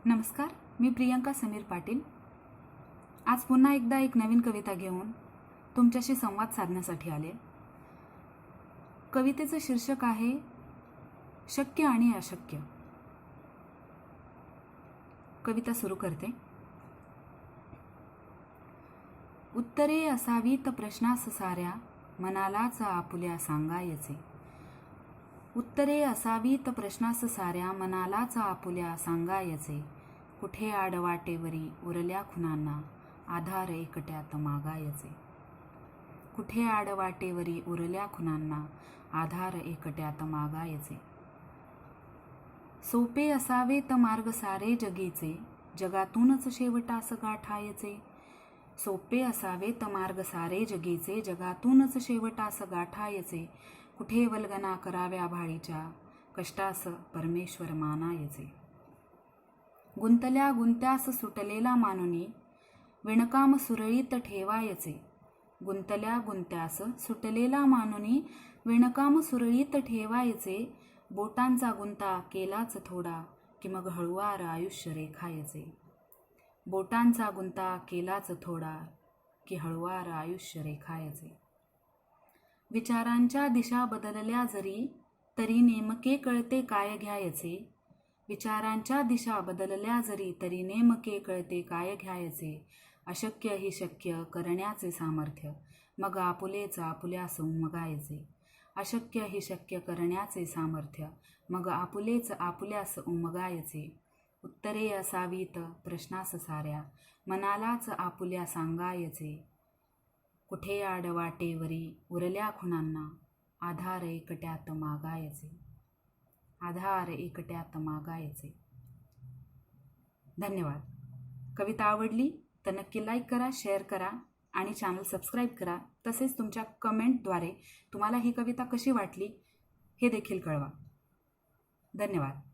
नमस्कार, मी प्रियंका समीर पाटील. आज पुन्हा एकदा एक नवीन कविता घेऊन तुमच्याशी संवाद साधण्यासाठी आले. कवितेचं शीर्षक आहे शक्य आणि अशक्य. कविता सुरू करते. उत्तरे असावीत प्रश्नास साऱ्या, मनालाच आपुल्या सांगायचे. उत्तरे असावीत प्रश्नास साऱ्या, मनालाच आपुल्या सांगायचे. कुठे आडवाटेवरी उरल्या खुणांना, आधार एकट्यात मागायचे. कुठे आडवाटेवरी उरल्या खुणांना, आधार एकट्यात मागायचे. सोपे असावेत मार्ग सारे जगीचे, जगातूनच शेवटास गाठायचे. सोपे असावेत मार्ग सारे जगीचे, जगातूनच शेवटास गाठायचे. कुठे वल्गना कराव्या भाळीच्या, कष्टास परमेश्वर मानायचे. गुंतल्या गुंत्यास सुटलेला मानुनी, विणकाम सुरळीत ठेवायचे. गुंतल्या गुंत्यास सुटलेला मानुनी, विणकाम सुरळीत ठेवायचे. बोटांचा गुंता केलाच थोडा, की मग हळुवार आयुष्य रेखायचे. बोटांचा गुंता केलाच थोडा, की हळुवार आयुष्य रेखायचे. विचारांच्या दिशा बदलल्या जरी, तरी नेमके कळते काय घ्यायचे. विचारांच्या दिशा बदलल्या जरी, तरी नेमके कळते काय घ्यायचे. अशक्य ही शक्य करण्याचे सामर्थ्य, मग आपुलेच आपुल्यास उमगायचे. अशक्य ही शक्य करण्याचे सामर्थ्य, मग आपुलेच आपुल्यास उमगायचे. उत्तरे असावीत प्रश्नास साऱ्या, मनालाच आपुल्या सांगायचे. कुठे आडवाटेवरी उरल्या खुणांना, आधार एकट्यात मागायचे. आधार एकट्यात मागायचे. धन्यवाद. कविता आवडली तर नक्की लाईक करा, शेअर करा आणि चॅनल सबस्क्राईब करा. तसेच तुमच्या कमेंटद्वारे तुम्हाला ही कविता कशी वाटली हे देखील कळवा. धन्यवाद.